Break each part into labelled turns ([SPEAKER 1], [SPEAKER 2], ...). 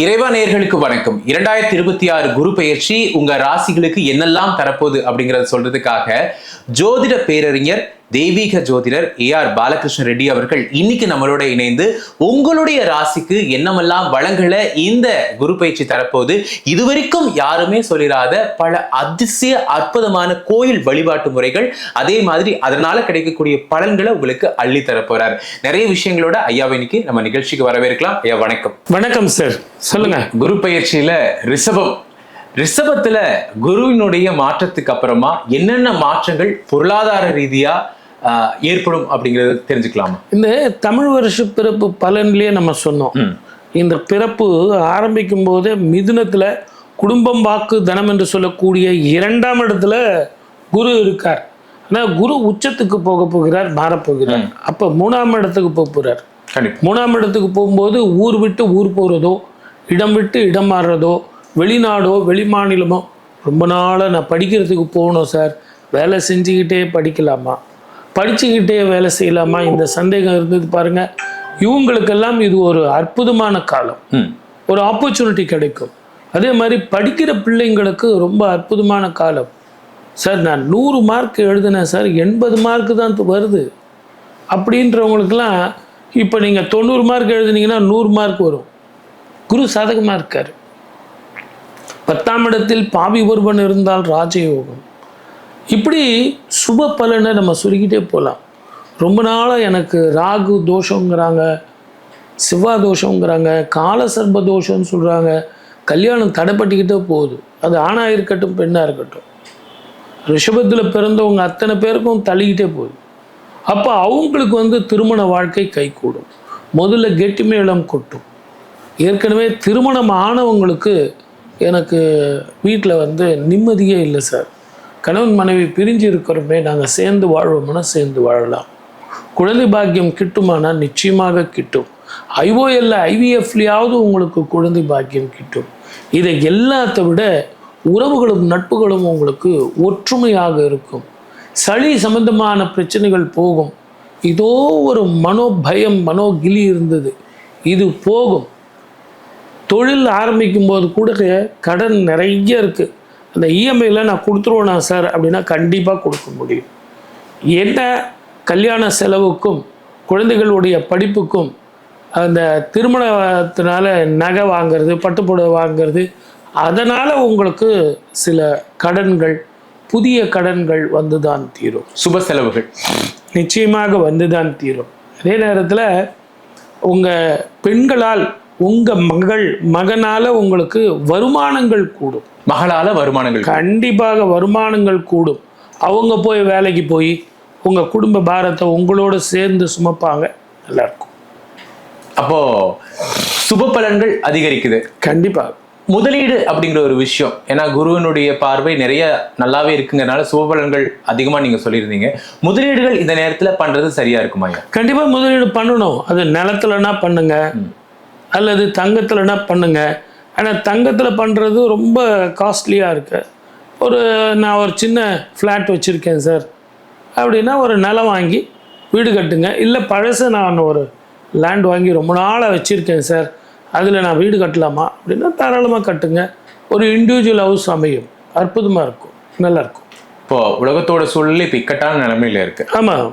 [SPEAKER 1] இறைவா நேயர்களுக்கு வணக்கம். 2026 குரு பெயர்ச்சி உங்க ராசிகளுக்கு என்னெல்லாம் தரப்போகுது அப்படிங்கறத சொல்றதுக்காக ஜோதிட பேரறிஞர் தெய்வீக ஜோதிடர் AR பாலகிருஷ்ண ரெட்டி அவர்கள் இன்னைக்கு நம்மளோட இணைந்து உங்களுடைய ராசிக்கு என்னமெல்லாம் வளங்களை இந்த குரு பயிற்சி தரப்போகுது, இதுவரைக்கும் யாருமே சொல்லிடாத பல அதிசய அற்புதமான கோயில் வழிபாட்டு முறைகள், அதே மாதிரி அதனால கிடைக்கக்கூடிய பலன்களை உங்களுக்கு அள்ளி தரப்போறாரு. நிறைய விஷயங்களோட ஐயாவை இன்னைக்கு நம்ம நிகழ்ச்சிக்கு வரவேற்கலாம். ஐயா வணக்கம்.
[SPEAKER 2] வணக்கம் சார், சொல்லுங்க.
[SPEAKER 1] குரு பயிற்சியில ரிஷபத்துல குருவினுடைய மாற்றத்துக்கு அப்புறமா என்னென்ன மாற்றங்கள் பொருளாதார ரீதியா ஏற்படும் அப்படிங்கறது தெரிஞ்சுக்கலாமா?
[SPEAKER 2] இந்த தமிழ் வருஷ பிறப்பு பலன்லயே நம்ம சொன்னோம். இந்த பிறப்பு ஆரம்பிக்கும் போதே மிதுனத்துல குடும்பம் வாக்கு தனம் என்று சொல்லக்கூடிய 2ஆம் இடத்துல குரு இருக்கார். ஆனா குரு உச்சத்துக்கு போக போகிறார், மாறப்போகிறார். அப்ப 3ஆம் இடத்துக்கு போக போறார். 3ஆம் இடத்துக்கு போகும்போது ஊர் விட்டு ஊர் போறதோ, இடம் விட்டு இடம் மாறுறதோ, வெளிநாடோ வெளி மாநிலமோ, ரொம்ப நாளாக நான் படிக்கிறதுக்கு போகணும் சார், வேலை செஞ்சுக்கிட்டே படிக்கலாமா, படிச்சுக்கிட்டே வேலை செய்யலாமா, இந்த சந்தேகம் இருந்தது பாருங்க. இவங்களுக்கெல்லாம் இது ஒரு அற்புதமான காலம், ஒரு ஆப்பர்ச்சுனிட்டி கிடைக்கும். அதே மாதிரி படிக்கிற பிள்ளைங்களுக்கு ரொம்ப அற்புதமான காலம். சார் நான் 100 மார்க் எழுதினேன் சார், 80 மார்க்கு தான் வருது அப்படின்றவங்களுக்கெல்லாம் இப்போ நீங்கள் 90 மார்க் எழுதுனீங்கன்னா 100 மார்க் வரும். குரு சாதகமாக இருக்கார். 10ஆம் இடத்தில் பாவி ஒருவன் இருந்தால் ராஜயோகம். இப்படி சுப பலனை நம்ம சுருக்கிட்டே போகலாம். ரொம்ப நாளாக எனக்கு ராகு தோஷங்கிறாங்க, சிவா தோஷங்கிறாங்க, கால சர்ப தோஷம்னு சொல்கிறாங்க, கல்யாணம் தடைப்பட்டுக்கிட்டே போகுது. அது ஆணாக இருக்கட்டும் பெண்ணாக இருக்கட்டும், ரிஷபத்தில் பிறந்தவங்க அத்தனை பேருக்கும் தள்ளிக்கிட்டே போகுது. அப்போ அவங்களுக்கு திருமண வாழ்க்கை கைகூடும். முதல்ல கெட்டி மேளம் கொட்டும். ஏற்கனவே திருமணம் ஆனவங்களுக்கு எனக்கு வீட்டில் நிம்மதியே இல்லை சார், கணவன் மனைவி பிரிஞ்சு இருக்கிறோமே, நாங்கள் சேர்ந்து வாழ்வோம்னா சேர்ந்து வாழலாம். குழந்தை பாக்கியம் கிட்டுமானா நிச்சயமாக கிட்டும். IOL IVFலையாவது உங்களுக்கு குழந்தை பாக்கியம் கிட்டும். இதை எல்லாத்த விட உறவுகளும் நட்புகளும் உங்களுக்கு ஒற்றுமையாக இருக்கும். சளி சம்பந்தமான பிரச்சனைகள் போகும். இதோ ஒரு மனோபயம் மனோகிலி இருந்தது, இது போகும். தொழில் ஆரம்பிக்கும் போது கூட கடன் நிறைய இருக்குது, அந்த EMIயில் நான் கொடுத்துருவேனா சார் அப்படின்னா கண்டிப்பாக கொடுக்க முடியும். என்ன கல்யாண செலவுக்கும் குழந்தைகளுடைய படிப்புக்கும் அந்த திருமணத்தினால நகை வாங்கிறது, பட்டுப்புடவை வாங்கிறது, அதனால் உங்களுக்கு சில கடன்கள், புதிய கடன்கள் வந்து தான் தீரும்.
[SPEAKER 1] சுப செலவுகள்
[SPEAKER 2] நிச்சயமாக வந்து தான் தீரும். அதே நேரத்தில் உங்கள் பெண்களால், உங்கள் மகனால் உங்களுக்கு வருமானங்கள் கூடும்.
[SPEAKER 1] மகளால் வருமானங்கள்
[SPEAKER 2] கண்டிப்பாக வருமானங்கள் கூடும். அவங்க போய் வேலைக்கு போய் உங்கள் குடும்ப பாரத்தை உங்களோட சேர்ந்து சுமப்பாங்க, நல்லாயிருக்கும்.
[SPEAKER 1] அப்போ சுப பலன்கள் அதிகரிக்குது.
[SPEAKER 2] கண்டிப்பாக
[SPEAKER 1] முதலீடு அப்படிங்கிற ஒரு விஷயம், ஏன்னா குருவினுடைய பார்வை நிறைய நல்லாவே இருக்குங்கிறனால சுப பலன்கள் அதிகமாக நீங்கள் சொல்லியிருந்தீங்க. முதலீடுகள் இந்த நேரத்தில் பண்ணுறது சரியா இருக்குமா?
[SPEAKER 2] கண்டிப்பாக முதலீடு பண்ணணும். அது நிலத்துலனா பண்ணுங்க, அல்லது தங்கத்துலனா பண்ணுங்க. ஆனால் தங்கத்தில் பண்ணுறது ரொம்ப காஸ்ட்லியாக இருக்கு. நான் ஒரு சின்ன ஃப்ளாட் வச்சுருக்கேன் சார் அப்படின்னா ஒரு நிலம் வாங்கி வீடு கட்டுங்க. இல்லை பழசை நான் ஒரு லேண்ட் வாங்கி ரொம்ப நாளாக வச்சுருக்கேன் சார், அதில் நான் வீடு கட்டலாமா அப்படின்னா தாராளமாக கட்டுங்க. ஒரு இண்டிவிஜுவல் ஹவுஸ் அமையும், அற்புதமாக இருக்கும், நல்லாயிருக்கும்.
[SPEAKER 1] இப்போ உலகத்தோட சூழல் இப்போ இக்கட்டான நிலைமையில இருக்குது.
[SPEAKER 2] ஆமாம்,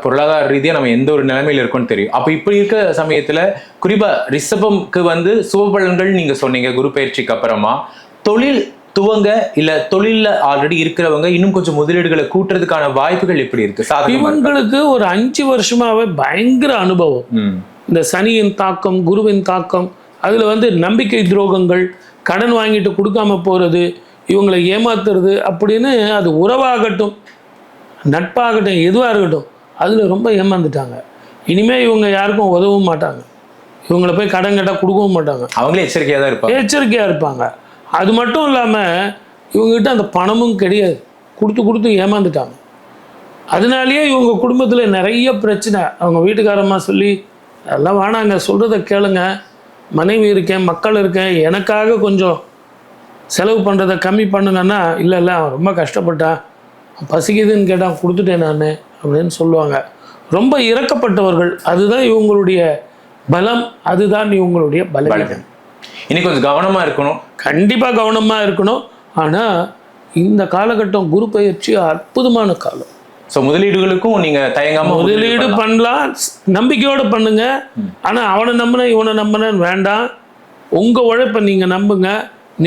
[SPEAKER 1] பொருளாதார ரீதியாக நம்ம எந்த ஒரு நிலைமையில இருக்கோம்னு தெரியும். அப்போ இப்படி இருக்க சமயத்தில் குறிப்பாக ரிஷபம்க்கு சுபபலன்கள் நீங்கள் சொன்னீங்க. குரு பயிற்சிக்கு அப்புறமா தொழில் துவங்க, இல்லை தொழிலில் ஆல்ரெடி இருக்கிறவங்க இன்னும் கொஞ்சம் முதலீடுகளை கூட்டுறதுக்கான வாய்ப்புகள் எப்படி இருக்கு?
[SPEAKER 2] இவங்களுக்கு ஒரு 5 வருஷமாவே பயங்கர அனுபவம். இந்த சனியின் தாக்கம், குருவின் தாக்கம், அதில் நம்பிக்கை துரோகங்கள், கடன் வாங்கிட்டு கொடுக்காம போகிறது, இவங்களை ஏமாத்துறது அப்படின்னு, அது உறவாகட்டும் நட்பாகட்டும் எதுவாக இருக்கட்டும், அதில் ரொம்ப ஏமாந்துட்டாங்க. இனிமேல் இவங்க யாருக்கும் உதவும் மாட்டாங்க, இவங்களை போய் கடன் கேட்டால் கொடுக்கவும் மாட்டாங்க.
[SPEAKER 1] அவங்களே எச்சரிக்கையாக
[SPEAKER 2] இருப்பாங்க. அது மட்டும் இல்லாமல் இவங்ககிட்ட அந்த பணமும் கிடையாது, கொடுத்து ஏமாந்துட்டாங்க. அதனாலேயே இவங்க குடும்பத்தில் நிறைய பிரச்சனை. அவங்க வீட்டுக்காரம்மா சொல்லி, அதெல்லாம் வேணாங்க, சொல்கிறத கேளுங்க, மனைவி இருக்கேன், மக்கள் இருக்கேன், எனக்காக கொஞ்சம் செலவு பண்ணுறதை கம்மி பண்ணுங்கன்னா, இல்லை அவன் ரொம்ப கஷ்டப்பட்டான், பசிக்குதுன்னு கேட்டால் கொடுத்துட்டேன் நான் அப்படின்னு சொல்லுவாங்க. ரொம்ப இறக்கப்பட்டவர்கள். அதுதான் இவங்களுடைய பலம், அதுதான் இவங்களுடைய பலம்.
[SPEAKER 1] இன்னைக்கு கொஞ்சம் கவனமா இருக்கணும்.
[SPEAKER 2] கண்டிப்பா கவனமா இருக்கணும். ஆனா இந்த காலகட்டம் குரு பயிற்சி அற்புதமான காலம்.
[SPEAKER 1] ஸோ முதலீடுகளுக்கும் நீங்க தயங்காம
[SPEAKER 2] முதலீடு பண்ணலாம், நம்பிக்கையோட பண்ணுங்க. ஆனா அவனை நம்பின இவனை நம்பினேன்னு வேண்டாம். உங்க உழைப்பை நீங்க நம்புங்க,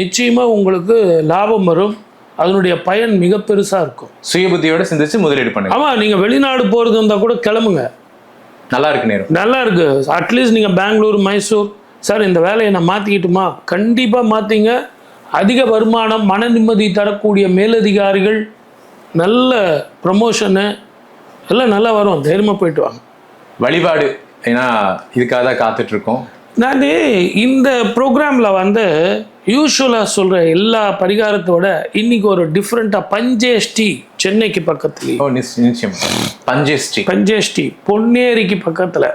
[SPEAKER 2] நிச்சயமா உங்களுக்கு லாபம் வரும். அதனுடைய பயன் மிக பெருசா இருக்கும்.
[SPEAKER 1] சுய புத்தியோட சிந்திச்சு முதலீடு பண்ணுங்க.
[SPEAKER 2] ஆமா, நீங்க வெளிநாடு போறது இருந்தா கூட கிளம்புங்க,
[SPEAKER 1] நல்லா இருக்கு நேரம்,
[SPEAKER 2] நல்லா இருக்கு. அட்லீஸ்ட் நீங்க பெங்களூர், மைசூர், சார் இந்த வேலையை நான் மாத்திக்கிட்டுமா, கண்டிப்பா மாத்திங்க. அதிக வருமானம், மன நிம்மதி தரக்கூடிய மேலதிகாரிகள், நல்ல ப்ரமோஷனு எல்லாம் நல்லா வரும். தைரியமாக போயிட்டு வாங்க.
[SPEAKER 1] வழிபாடு, ஏன்னா இதுக்காக தான் காத்துட்டு இருக்கோம்.
[SPEAKER 2] நான் இந்த ப்ரோக்ராமில் வந்து யூஸ்வலாக சொல்கிற எல்லா பரிகாரத்தோட இன்னைக்கு ஒரு டிஃப்ரெண்ட்டாக பஞ்சேஷ்டி, சென்னைக்கு பக்கத்துலேயே.
[SPEAKER 1] ஓ நிச்சயம். பஞ்சேஷ்டி,
[SPEAKER 2] பஞ்சேஷ்டி பொன்னேரிக்கு பக்கத்தில்.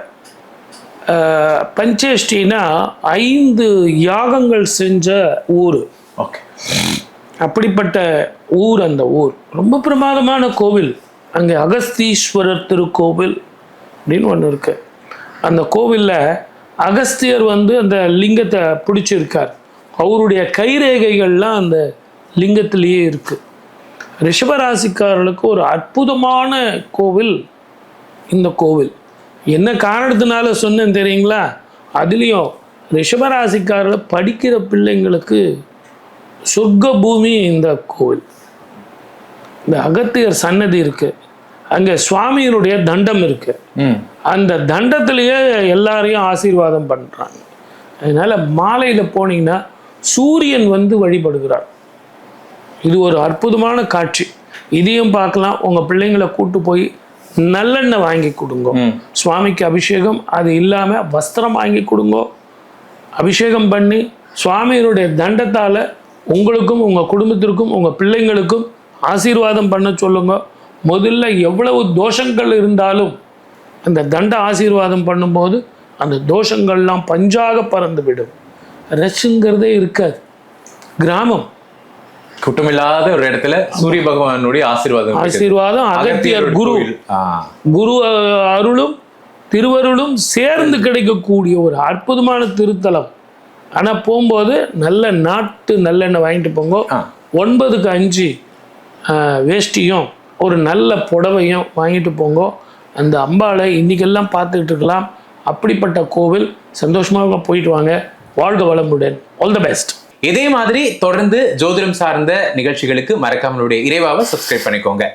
[SPEAKER 2] பஞ்சேஷ்டினா 5 யாகங்கள் செஞ்ச ஊர்.
[SPEAKER 1] ஓகே.
[SPEAKER 2] அப்படிப்பட்ட ஊர் அந்த ஊர். ரொம்ப பிரமாதமான கோவில். அங்கே அகஸ்தீஸ்வரர் திருக்கோவில் அப்படின்னு ஒன்று இருக்கு. அந்த கோவிலில் அகஸ்தியர் வந்து அந்த லிங்கத்தை பிடிச்சிருக்கார். அவருடைய கைரேகைகள்லாம் அந்த லிங்கத்திலேயே இருக்கு. ரிஷபராசிக்காரர்களுக்கு ஒரு அற்புதமான கோவில் இந்த கோவில். என்ன காரணத்தினால சொன்னேன்னு தெரியுங்களா? அதுலேயும் ரிஷபராசிக்காரர்கள் படிக்கிற பிள்ளைங்களுக்கு சொர்க்க பூமி இந்த கோவில். இந்த அகத்தியர் சன்னதி இருக்கு, அங்கே சுவாமியினுடைய தண்டம் இருக்கு. அந்த தண்டத்திலேயே எல்லாரையும் ஆசீர்வாதம் பண்றாங்க. அதனால மாலையில போனீங்கன்னா சூரியன் வந்து வழிபடுகிறார். இது ஒரு அற்புதமான காட்சி. இதையும் பார்க்கலாம். உங்க பிள்ளைங்களை கூட்டு போய் நல்லெண்ணெய் வாங்கி கொடுங்க, சுவாமிக்கு அபிஷேகம். அது இல்லாம வஸ்திரம் வாங்கி கொடுங்க, அபிஷேகம் பண்ணி சுவாமியினுடைய தண்டத்தால உங்களுக்கும் உங்க குடும்பத்திற்கும் உங்க பிள்ளைங்களுக்கும் ஆசீர்வாதம் பண்ண சொல்லுங்க. முதல்ல எவ்வளவு தோஷங்கள் இருந்தாலும் அந்த தண்ட ஆசீர்வாதம் பண்ணும்போது அந்த தோஷங்கள்லாம் பஞ்சாக பறந்து விடும். ரஷ்ங்கிறதே இருக்காது. கிராமம்,
[SPEAKER 1] குற்றமில்லாத ஒரு இடத்துல சூரிய பகவானுடைய ஆசீர்வாதம்,
[SPEAKER 2] அகத்தியர் குரு அருளும் திருவருளும் சேர்ந்து கிடைக்கக்கூடிய ஒரு அற்புதமான திருத்தலம். ஆனா போகும்போது நல்ல நாட்டு நல்லெண்ணெய் வாங்கிட்டு போங்க. 9க்கு 5 வேஷ்டியும் ஒரு நல்ல புடவையும் வாங்கிட்டு போங்க. அந்த அம்பாளை இன்னைக்கெல்லாம் பார்த்துக்கிட்டு இருக்கலாம். அப்படிப்பட்ட கோவில். சந்தோஷமாக போயிட்டு வாங்க. வாழ்க வளமுடன். All the best.
[SPEAKER 1] இதே மாதிரி தொடர்ந்து ஜோதிடம் சார்ந்த நிகழ்ச்சிகளுக்கு மறக்காம இறைவாவை சப்ஸ்கிரைப் பண்ணிக்கோங்க.